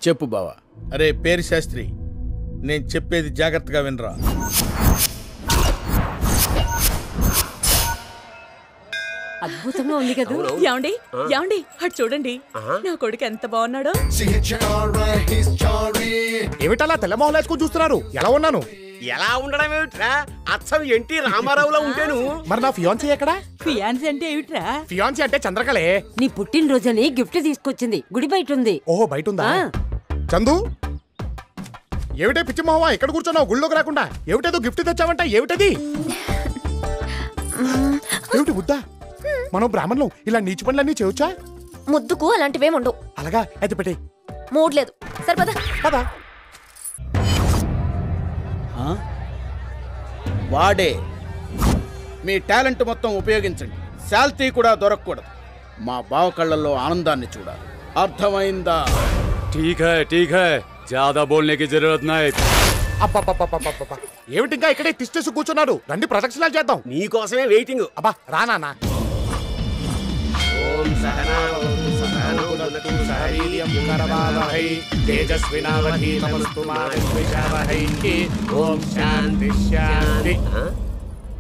చెప్పు బావా. అరే పేరు శాస్త్రి, నేను చెప్పేది జాగ్రత్తగా వినరా. అద్భుతంగా ఉంది కదా. ఏమండి ఏమండి అటు చూడండి, నా కొడుకు ఎంత బాగున్నాడో. ఏమిటలా తెల్లమొహం వేసుకొని చూస్తున్నారు? ఎలా ఉన్నాను? ఎలా ఉండడం ఏమిట్రా, అచ్చం ఎన్టీ రామారావులో ఉంటాను. మరి నా ఫియాన్సీ ఎక్కడా? ఫియాన్సీ అంటే ఏమిట్రా? ఫియాన్సీ అంటే చంద్రకళే. నీ పుట్టినరోజని గిఫ్ట్ తీసుకొచ్చింది, గుడి బయట ఉంది. ఓహో బయట ఉందా? చందు ఏమిటే పిచ్చి మొహమా ఎక్కడ కూర్చున్నావు గుళ్ళోకి రాకుండా? ఏమిటేదో గిఫ్ట్ తెచ్చావంట, ఏమిటది? ఏమిటి ముద్దా? మనం బ్రాహ్మణులు ఇలా నీచి పనులన్నీ చేయొచ్చా? ముద్దుకు అలాంటివేముండవు. అలాగా అయితే పెట్టే. మూడ్ లేదు, సరిపదా పదా. వాడే. మీ టాలెంట్ మొత్తం ఉపయోగించండి, శాల్తీ కూడా దొరకకూడదు. మా బావ కళ్ళల్లో ఆనందాన్ని చూడాలి, అర్థమైందా? ठीक है ज्यादा बोलने की जरूरत नहीं. అబ్బా ఏమిటి ఇంకా ఇక్కడే తిష్టేసి కూర్చున్నాడు? రండి ప్రదక్షిణాలు చేద్దాం. నీకోసమే వెయిటింగ్. అబ్బా రానా.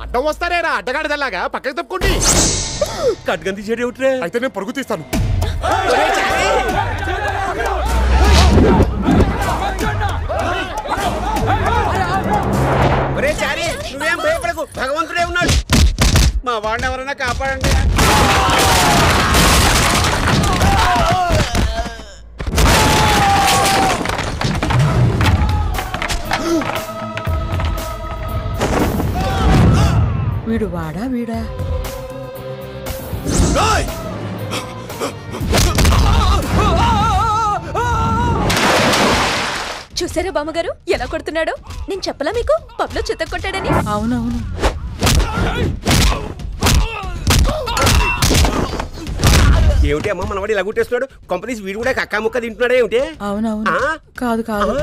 అడ్డం వస్తారేరా అడ్డగాడిదల్లాగా, పక్కకి తప్పుకోండి. కట్గంతి చెడు ఏమిట్రా? అయితే నేను పరుగు తీస్తాను. నువ్వేం భయపడకు, భగవంతుడే ఉన్నాడు. మా వాడిని ఎవరైనా కాపాడండి. వీడు వాడా వీడా? చూసారా బామ్మగారు ఎలా కొడుతున్నాడో? నేను చెప్పలా మీకు పబ్లో చెత్త కొట్టాడని? అవునవును. ఏమిటి అమ్మ మనవాడు ఇలా గుట్టేస్తున్నాడు? కంపెనీస్ వీడు కూడా కక్కా ముక్క తింటున్నాడే ఏమిటి? అవునవును. కాదు కాదు.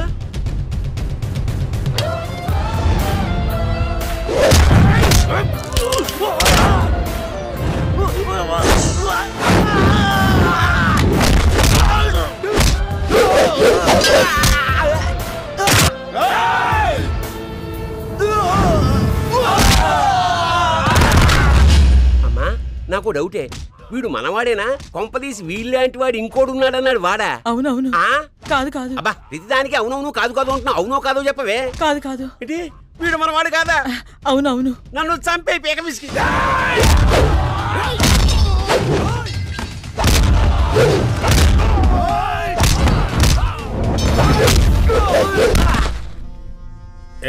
అమ్మా నాకు డౌటే, వీడు మనవాడేనా? కొంపదీసి వీళ్ళంటి వాడు ఇంకోడు ఉన్నాడన్నాడు వాడా? అవునవును. కాదు కాదు. అబ్బా ప్రతిదానికి అవునవును కాదు కాదు అంటున్నావు. అవునో కాదో చెప్పవే. కాదు కాదు. ఏంటి వీడు మనవాడు కాదా? అవునవును. నన్ను చంపే పీక విసికి.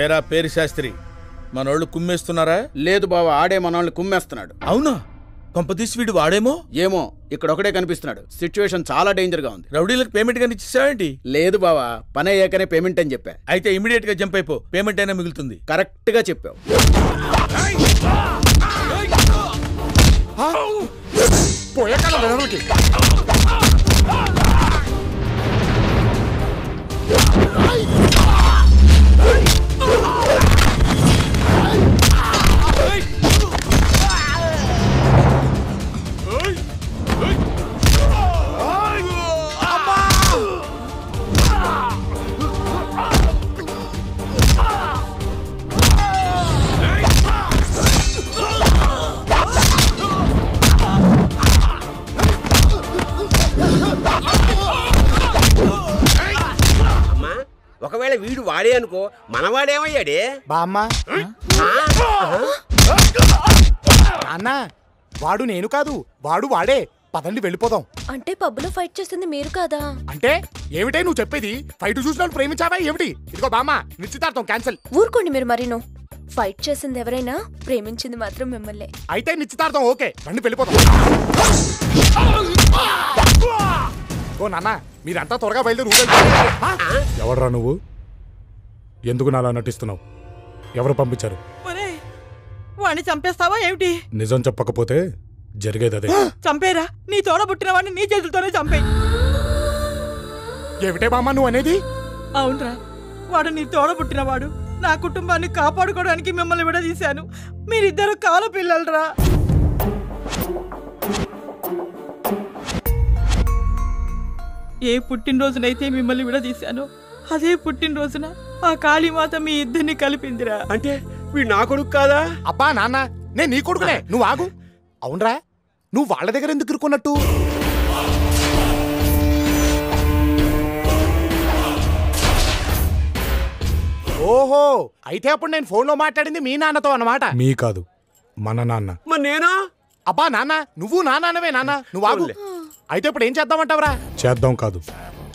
ఏరా పేరు శాస్త్రి, మనోళ్ళు కుమ్మేస్తున్నారా? లేదు బావా, ఆడే మనోళ్ళని కుమ్మేస్తున్నాడు. అవునా? కొంపదీసి వీడు వాడేమో. ఏమో, ఇక్కడ ఒకడే కనిపిస్తున్నాడు. సిచ్యువేషన్ చాలా డేంజర్ గా ఉంది. రౌడీలకు పేమెంట్ గానీ ఇచ్చేసావేంటి? లేదు బావా, పని అయ్యాకనే పేమెంట్ అని చెప్పా. అయితే ఇమీడియట్ గా జంప్ అయిపో, పేమెంట్ అయినా మిగులుతుంది. కరెక్ట్ గా చెప్పావు. ఒకవేళ వీడు వాడే అనుకో, మనవాడేమయ్యాడే? బామ్మా అన్నా, వాడు నేను కాదు, వాడు వాడే. పదండి వెళ్ళిపోదాం. అంటే పబ్లో ఫైట్ చేస్తుంది మీరు కాదా? అంటే ఏమిటే నువ్వు చెప్పేది? ఫైట్ చూసిన ప్రేమించావా ఏమిటి? ఇదిగో బామ్మ, నిశ్చితార్థం క్యాన్సిల్. ఊరుకోండి మీరు మరీను. ఫైట్ చేసింది ఎవరైనా, ప్రేమించింది మాత్రం మిమ్మల్ని. అయితే నిశ్చితార్థం ఓకే, రండి వెళ్ళిపోదాం. ఓ నాన్న, మీరంతా త్వరగా బయలుదేరి. ఎవడరా నువ్వు? ఎందుకు నాలా నటిస్తున్నావు? ఎవరు పంపించారు? వాడిని చంపేస్తావా ఏమిటి? నిజం చెప్పకపోతే జరిగేది అదే. చంపేరా, నీ తోడబుట్టిన వాడిని నీ చేతులతోనే చంపే. ఏమిటే బామ్మ నువ్వు అనేది? అవునరా, వాడు నీ తోడబుట్టినవాడు. నా కుటుంబాన్ని కాపాడుకోవడానికి మిమ్మల్ని విడదీశాను. మీరిద్దరు కాలు పిల్లలరా. ఏ పుట్టినరోజునైతే మిమ్మల్ని విడదీశానో అదే పుట్టినరోజున ఆ కాళీమాత మీ ఇద్దరిని కలిపిందిరా. అంటే వీడు నా కొడుకు కాదా? అబ్బా నాన్న, నేను నీ కొడుకునే, నువ్వు ఆగు. అవునరా, నువ్వు వాళ్ళ దగ్గర ఎందుకు ఇరుకున్నట్టు? ఓహో, అయితే అప్పుడు నేను ఫోన్లో మాట్లాడింది మీ నాన్నతో అన్నమాట. మీ కాదు, మన నాన్న. మరి నేనా? అబ్బా నాన్న, నువ్వు నా నాన్నవే నాన్న, నువ్వు ఆగు. అయితే ఇప్పుడు ఏం చేద్దామంటావురా? చేద్దాం కాదు,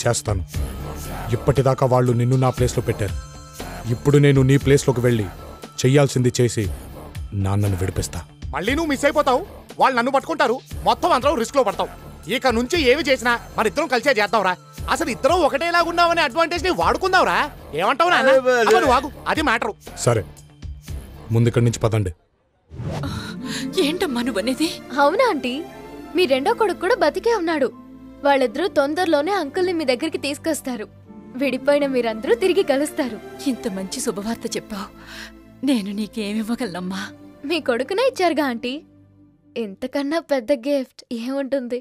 చేస్తాను. ఇప్పటిదాకా వాళ్ళు నిన్ను నా ప్లేస్లో పెట్టారు. ఇప్పుడు నేను నీ ప్లేస్లోకి వెళ్ళి చెయ్యాల్సింది చేసి నాన్నను విడిపిస్తా. మళ్ళీ నువ్వు మిస్ అయిపోతావు, వాళ్ళు నన్ను పట్టుకుంటారు, మొత్తం అందరం రిస్క్ లో పడతావు. ఇక నుంచి ఏమి చేసినా మన ఇద్దరం కలిసే చేద్దాంరా. అసలు ఇద్దరం ఒకటేలాగున్నామనే అడ్వాంటేజ్ ని వాడుకుందాంరా. ఏమంటావు నాన్న? అబ్బా, నువ్వు ఆగు, అది మ్యాటరు. సరే, ముందుక్కడి నుంచి పదండి. ఏంటమ్మా నువ్వనేది? అవునా ఆంటీ, మీ రెండో కొడుకు కూడా బతికే ఉన్నాడు. వాళ్ళిద్దరూ తొందరలోనే అంకుల్ని మీ దగ్గరికి తీసుకొస్తారు. విడిపోయిన మీరందరూ తిరిగి కలుస్తారు. ఇంత మంచి శుభవార్త చెప్పావు. నేను నీకేమివ్వగలనమ్మా? మీ కొడుకునే ఇచ్చారుగా ఆంటీ, ఇంతకన్నా పెద్ద గిఫ్ట్ ఏముంటుంది?